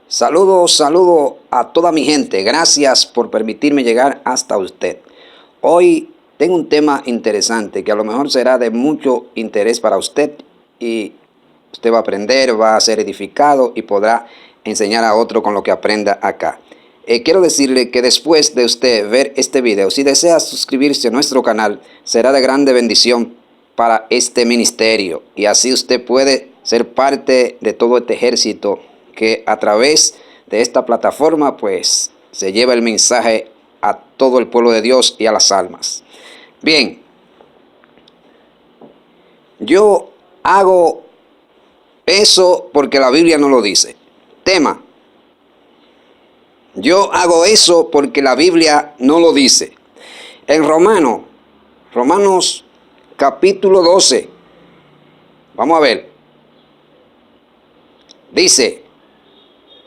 Saludo a toda mi gente. Gracias por permitirme llegar hasta usted. Hoy tengo un tema interesante que a lo mejor será de mucho interés para usted y usted va a aprender, va a ser edificado y podrá enseñar a otro con lo que aprenda acá. Quiero decirle que después de usted ver este video, si desea suscribirse a nuestro canal, será de grande bendición para este ministerio y así usted puede ser parte de todo este ejército que a través de esta plataforma pues se lleva el mensaje a todo el pueblo de Dios y a las almas. Bien, yo hago eso porque la Biblia no lo dice. Tema: yo hago eso porque la Biblia no lo dice. En Romanos capítulo 12, vamos a ver, dice: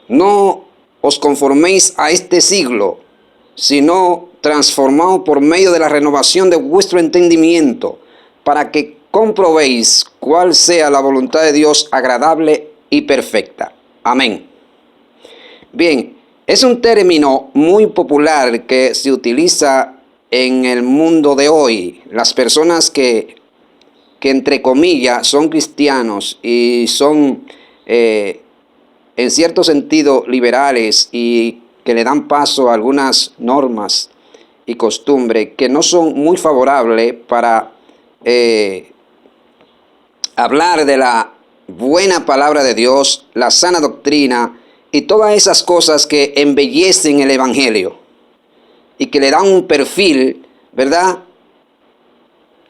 no os conforméis a este siglo, sino transformaos por medio de la renovación de vuestro entendimiento, para que comprobéis cuál sea la voluntad de Dios agradable y perfecta. Amén. Bien, es un término muy popular que se utiliza en el mundo de hoy. Las personas que entre comillas son cristianos y son en cierto sentido liberales y que le dan paso a algunas normas y costumbres que no son muy favorables para hablar de la buena palabra de Dios, la sana doctrina y todas esas cosas que embellecen el evangelio y que le dan un perfil, ¿verdad?,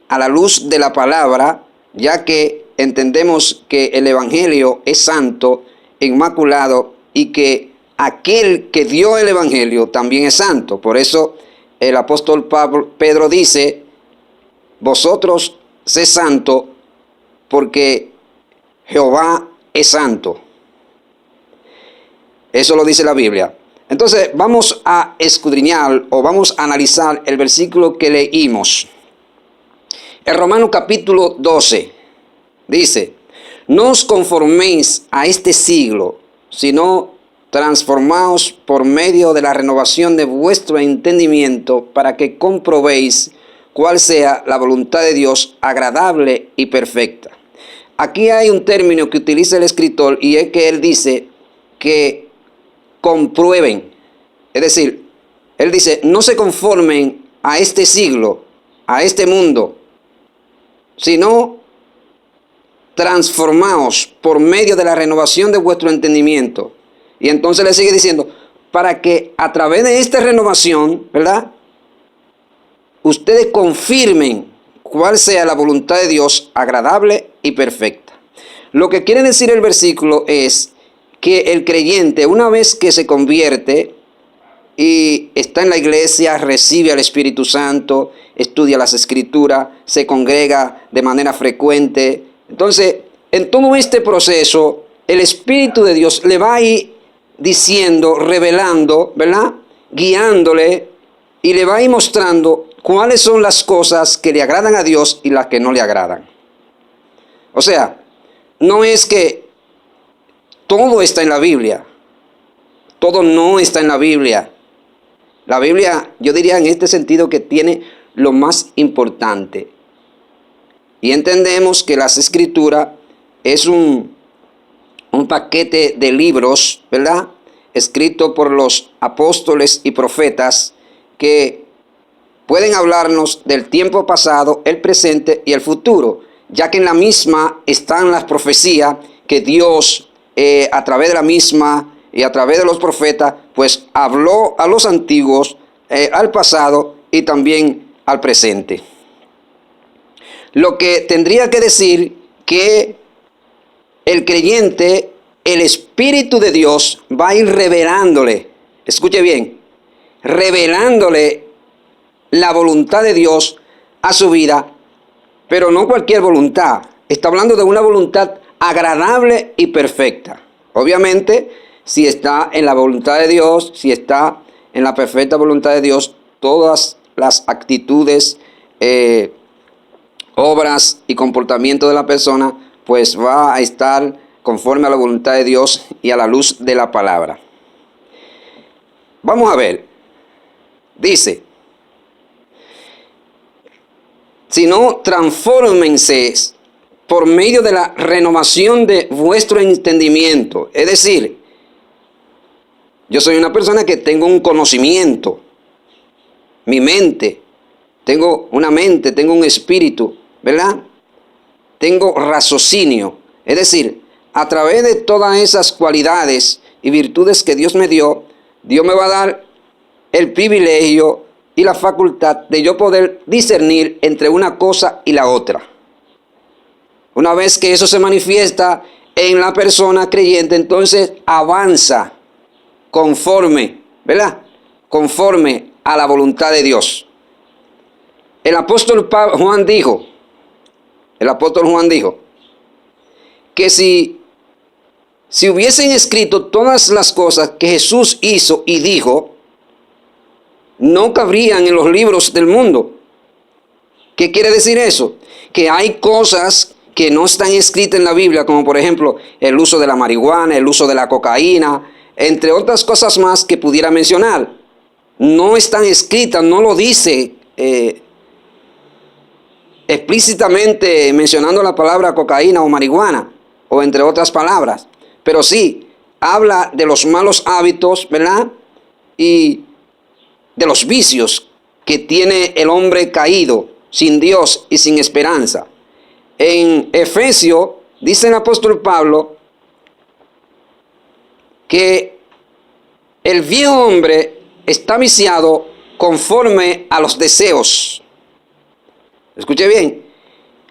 a la luz de la palabra, ya que entendemos que el evangelio es santo, inmaculado, y que aquel que dio el evangelio también es santo. Por eso el apóstol Pedro dice: vosotros sed santo porque Jehová es santo. Eso lo dice la Biblia. Entonces vamos a escudriñar o vamos a analizar el versículo que leímos. En Romanos capítulo 12 dice: no os conforméis a este siglo, sino transformaos por medio de la renovación de vuestro entendimiento, para que comprobéis cuál sea la voluntad de Dios agradable y perfecta. Aquí hay un término que utiliza el escritor, y es que él dice que comprueben. Es decir, él dice: no se conformen a este siglo, a este mundo, sino transformaos por medio de la renovación de vuestro entendimiento. Y entonces le sigue diciendo: para que a través de esta renovación, ¿verdad?, ustedes confirmen cuál sea la voluntad de Dios agradable y perfecta. Lo que quiere decir el versículo es que el creyente, una vez que se convierte y está en la iglesia, recibe al Espíritu Santo, estudia las Escrituras, se congrega de manera frecuente. Entonces, en todo este proceso, el Espíritu de Dios le va a ir diciendo, revelando, ¿verdad?, guiándole, y le va a ir mostrando cuáles son las cosas que le agradan a Dios y las que no le agradan. O sea, no es que todo está en la Biblia. Todo no está en la Biblia. La Biblia, yo diría en este sentido, que tiene lo más importante. Y entendemos que las Escrituras es un paquete de libros, ¿verdad?, escrito por los apóstoles y profetas, que pueden hablarnos del tiempo pasado, el presente y el futuro, ya que en la misma están las profecías que Dios, a través de la misma y a través de los profetas, pues habló a los antiguos, al pasado y también al presente. Lo que tendría que decir que el creyente, el Espíritu de Dios va a ir revelándole, escuche bien, revelándole la voluntad de Dios a su vida, pero no cualquier voluntad. Está hablando de una voluntad agradable y perfecta. Obviamente, si está en la voluntad de Dios, si está en la perfecta voluntad de Dios, todas las actitudes, obras y comportamiento de la persona, pues va a estar conforme a la voluntad de Dios y a la luz de la palabra. Vamos a ver. Dice, sino transfórmense por medio de la renovación de vuestro entendimiento. Es decir, yo soy una persona que tengo un conocimiento, mi mente, tengo una mente, tengo un espíritu, ¿verdad? Tengo raciocinio. Es decir, a través de todas esas cualidades y virtudes que Dios me dio, Dios me va a dar el privilegio y la facultad de yo poder discernir entre una cosa y la otra. Una vez que eso se manifiesta en la persona creyente, entonces avanza conforme, ¿verdad? Conforme a la voluntad de Dios. El apóstol Juan dijo que si hubiesen escrito todas las cosas que Jesús hizo y dijo, no cabrían en los libros del mundo. ¿Qué quiere decir eso? Que hay cosas que no están escritas en la Biblia, como por ejemplo el uso de la marihuana, el uso de la cocaína, entre otras cosas más que pudiera mencionar. No están escritas, no lo dice explícitamente mencionando la palabra cocaína o marihuana, o entre otras palabras. Pero sí, habla de los malos hábitos, ¿verdad? Y de los vicios que tiene el hombre caído, sin Dios y sin esperanza. En Efesios, dice el apóstol Pablo, que el viejo hombre está viciado conforme a los deseos. Escuche bien,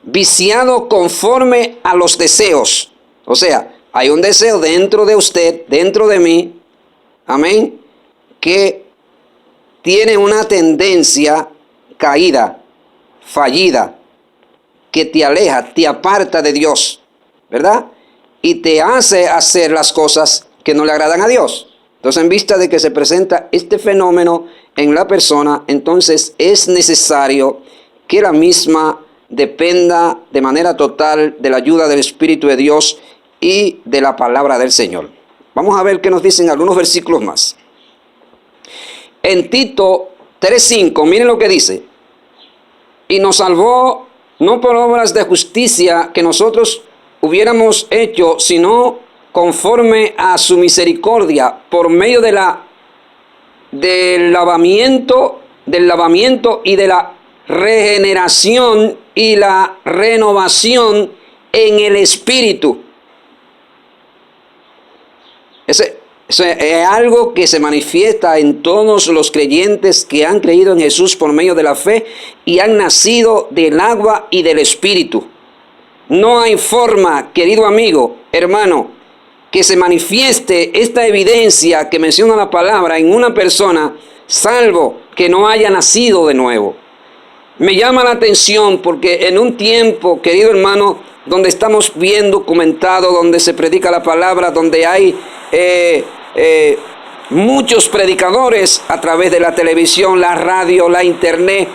viciado conforme a los deseos. O sea, hay un deseo dentro de usted, dentro de mí, amén, que tiene una tendencia caída, fallida, que te aleja, te aparta de Dios, ¿verdad? Y te hace hacer las cosas que no le agradan a Dios. Entonces, en vista de que se presenta este fenómeno en la persona, entonces es necesario que la misma dependa de manera total de la ayuda del Espíritu de Dios y de la palabra del Señor. Vamos a ver qué nos dicen algunos versículos más. En Tito 3:5, miren lo que dice. Y nos salvó no por obras de justicia que nosotros hubiéramos hecho, sino conforme a su misericordia, por medio del lavamiento y de la regeneración y la renovación en el Espíritu. Eso es algo que se manifiesta en todos los creyentes que han creído en Jesús por medio de la fe y han nacido del agua y del Espíritu. No hay forma, querido amigo, hermano, que se manifieste esta evidencia que menciona la palabra en una persona, salvo que no haya nacido de nuevo. Me llama la atención porque en un tiempo, querido hermano, donde estamos bien documentados, donde se predica la palabra, donde hay muchos predicadores a través de la televisión, la radio, la internet,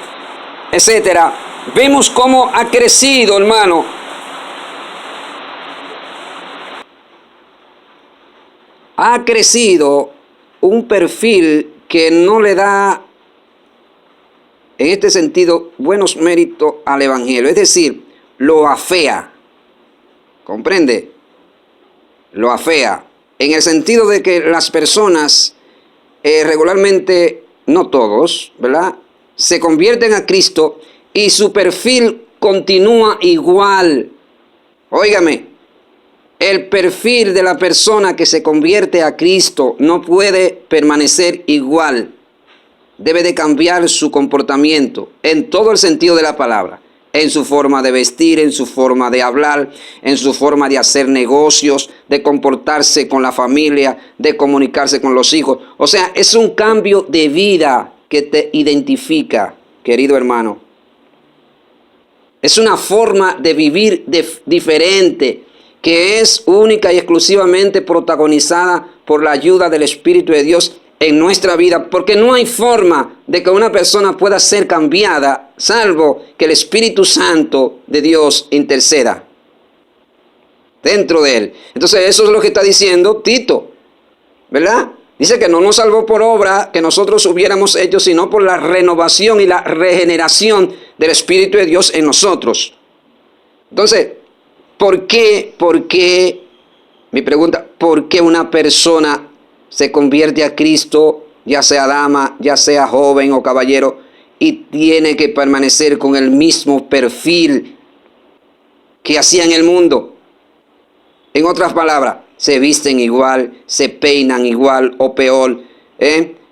etcétera, vemos cómo ha crecido, hermano, ha crecido un perfil que no le da, en este sentido, buenos méritos al Evangelio. Es decir, lo afea. ¿Comprende? Lo afea. En el sentido de que las personas regularmente, no todos, ¿verdad?, se convierten a Cristo y su perfil continúa igual. Óigame, el perfil de la persona que se convierte a Cristo no puede permanecer igual. Debe de cambiar su comportamiento en todo el sentido de la palabra. En su forma de vestir, en su forma de hablar, en su forma de hacer negocios, de comportarse con la familia, de comunicarse con los hijos. O sea, es un cambio de vida que te identifica, querido hermano. Es una forma de vivir diferente, que es única y exclusivamente protagonizada por la ayuda del Espíritu de Dios en nuestra vida, porque no hay forma de que una persona pueda ser cambiada, salvo que el Espíritu Santo de Dios interceda. dentro de él. Entonces eso es lo que está diciendo Tito, ¿verdad? Dice que no nos salvó por obra que nosotros hubiéramos hecho, sino por la renovación y la regeneración del Espíritu de Dios en nosotros. Entonces, ¿por qué, mi pregunta, por qué una persona se convierte a Cristo, ya sea dama, ya sea joven o caballero, y tiene que permanecer con el mismo perfil que hacía en el mundo? En otras palabras, se visten igual, se peinan igual o peor,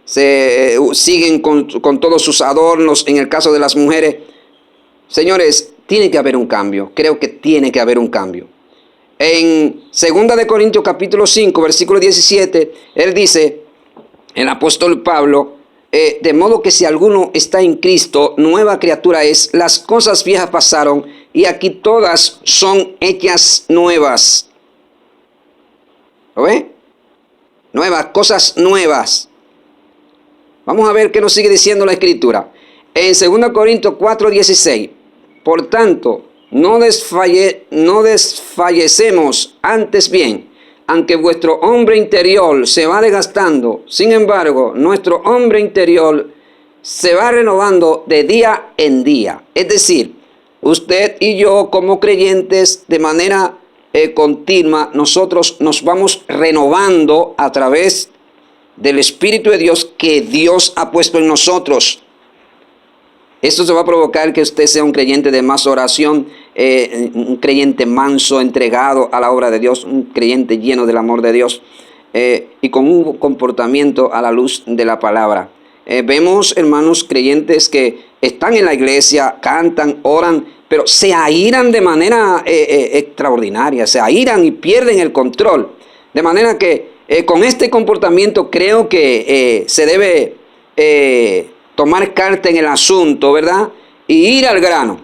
siguen con todos sus adornos en el caso de las mujeres. Señores, tiene que haber un cambio, creo que tiene que haber un cambio. En 2 de Corintios capítulo 5, versículo 17, él dice, el apóstol Pablo, de modo que si alguno está en Cristo, nueva criatura es, las cosas viejas pasaron y aquí todas son hechas nuevas. ¿Lo ve? Nuevas, cosas nuevas. Vamos a ver qué nos sigue diciendo la Escritura. En 2 Corintios 4:16. Por tanto, no desfallecemos, antes bien, aunque vuestro hombre interior se va desgastando, sin embargo, nuestro hombre interior se va renovando de día en día. Es decir, usted y yo como creyentes de manera continua, nosotros nos vamos renovando a través del Espíritu de Dios que Dios ha puesto en nosotros. Esto se va a provocar que usted sea un creyente de más oración, un creyente manso, entregado a la obra de Dios, un creyente lleno del amor de Dios y con un comportamiento a la luz de la palabra. Vemos, hermanos, creyentes que están en la iglesia, cantan, oran, pero se airan de manera extraordinaria, se airan y pierden el control. De manera que con este comportamiento creo que se debe tomar carta en el asunto, ¿verdad? Y ir al grano,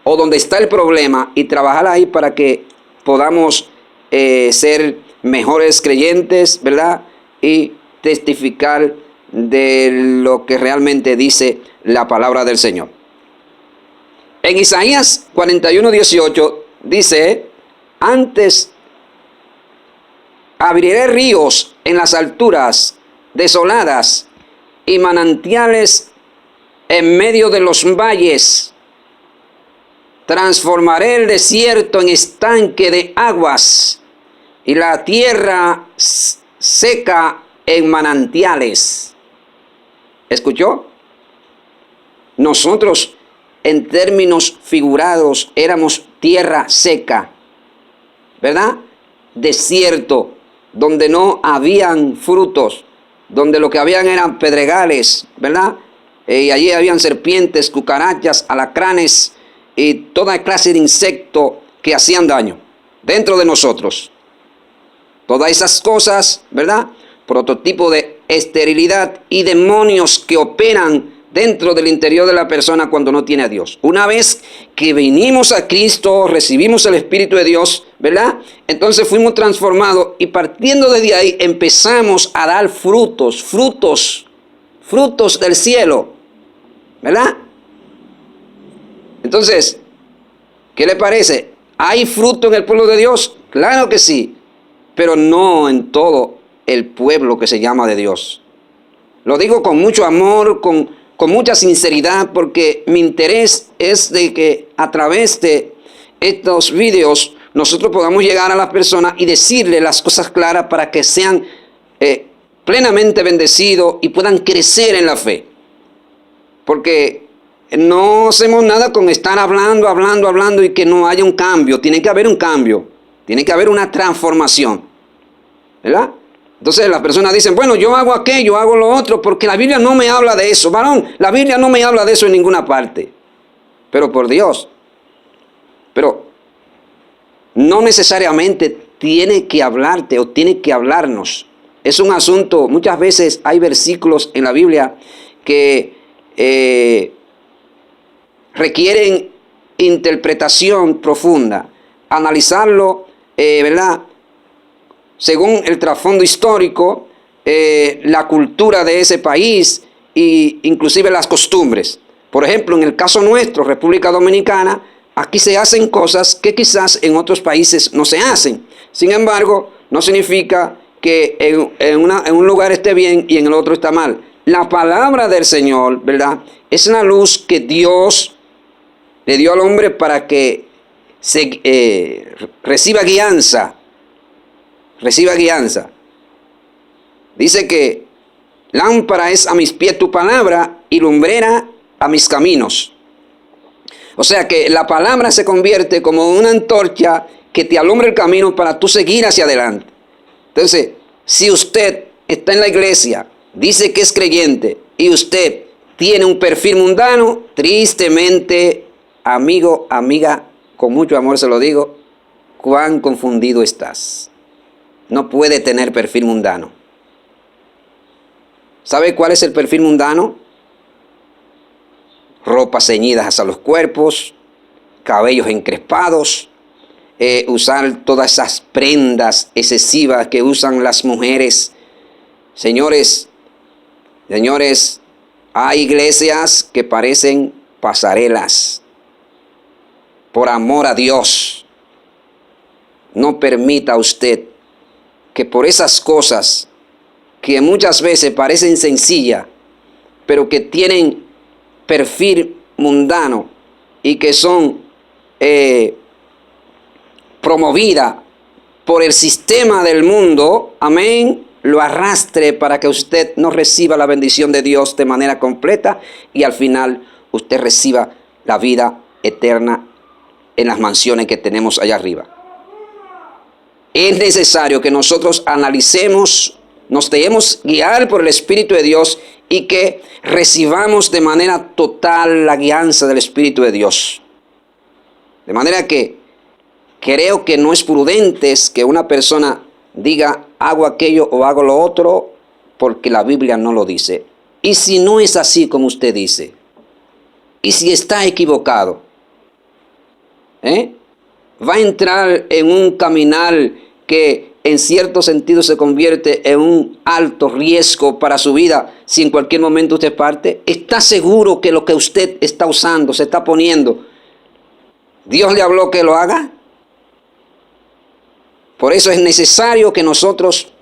o donde está el problema, y trabajar ahí para que podamos ser mejores creyentes, ¿verdad? Y testificar de lo que realmente dice la palabra del Señor. En Isaías 41:18 dice, antes abriré ríos en las alturas desoladas y manantiales en medio de los valles. Transformaré el desierto en estanque de aguas y la tierra seca en manantiales. ¿Escuchó? Nosotros, en términos figurados, éramos tierra seca, ¿verdad? Desierto, donde no habían frutos, donde lo que habían eran pedregales, ¿verdad? Y allí habían serpientes, cucarachas, alacranes y toda clase de insectos que hacían daño dentro de nosotros. Todas esas cosas, ¿verdad? Prototipo de esterilidad y demonios que operan dentro del interior de la persona cuando no tiene a Dios. Una vez que vinimos a Cristo, recibimos el Espíritu de Dios, ¿verdad? Entonces fuimos transformados y partiendo desde ahí empezamos a dar frutos del cielo, ¿verdad? Entonces, ¿qué le parece? ¿Hay fruto en el pueblo de Dios? Claro que sí, pero no en todo el pueblo que se llama de Dios. Lo digo con mucho amor, con mucha sinceridad, porque mi interés es de que a través de estos videos nosotros podamos llegar a las personas y decirles las cosas claras para que sean plenamente bendecidos y puedan crecer en la fe. Porque no hacemos nada con estar hablando y que no haya un cambio. Tiene que haber un cambio, tiene que haber una transformación, ¿verdad? Entonces las personas dicen, bueno, yo hago aquello, hago lo otro, porque la Biblia no me habla de eso. Varón, la Biblia no me habla de eso en ninguna parte. Pero por Dios. Pero no necesariamente tiene que hablarte o tiene que hablarnos. Es un asunto, muchas veces hay versículos en la Biblia que requieren interpretación profunda. Analizarlo, ¿verdad? Según el trasfondo histórico, la cultura de ese país e inclusive las costumbres. Por ejemplo, en el caso nuestro, República Dominicana, aquí se hacen cosas que quizás en otros países no se hacen. Sin embargo, no significa que en un lugar esté bien y en el otro está mal. La palabra del Señor, ¿verdad?, es una luz que Dios le dio al hombre para que reciba guianza. Reciba guianza. Dice que lámpara es a mis pies tu palabra y lumbrera a mis caminos. O sea que la palabra se convierte como una antorcha que te alumbra el camino para tú seguir hacia adelante. Entonces, si usted está en la iglesia, dice que es creyente y usted tiene un perfil mundano, tristemente, amigo, amiga, con mucho amor se lo digo, cuán confundido estás. No puede tener perfil mundano. ¿Sabe cuál es el perfil mundano? Ropas ceñidas hasta los cuerpos, cabellos encrespados, usar todas esas prendas excesivas que usan las mujeres. Señores, hay iglesias que parecen pasarelas. Por amor a Dios, no permita usted que por esas cosas que muchas veces parecen sencillas, pero que tienen perfil mundano y que son promovidas por el sistema del mundo, amén, lo arrastre para que usted no reciba la bendición de Dios de manera completa y al final usted reciba la vida eterna en las mansiones que tenemos allá arriba. Es necesario que nosotros analicemos, nos dejemos guiar por el Espíritu de Dios y que recibamos de manera total la guianza del Espíritu de Dios. De manera que creo que no es prudente que una persona diga hago aquello o hago lo otro porque la Biblia no lo dice. Y si no es así como usted dice, y si está equivocado, va a entrar en un caminar que en cierto sentido se convierte en un alto riesgo para su vida si en cualquier momento usted parte. ¿Está seguro que lo que usted está usando, se está poniendo, Dios le habló que lo haga? Por eso es necesario que nosotros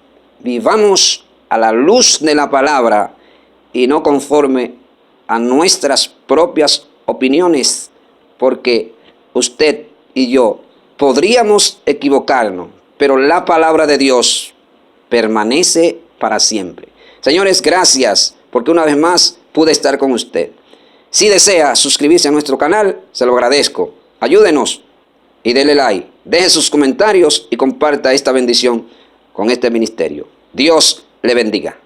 vivamos a la luz de la palabra y no conforme a nuestras propias opiniones, porque usted y yo podríamos equivocarnos, pero la palabra de Dios permanece para siempre. Señores, gracias, porque una vez más pude estar con usted. Si desea suscribirse a nuestro canal, se lo agradezco. Ayúdenos y dele like, deje sus comentarios y comparta esta bendición con este ministerio. Dios le bendiga.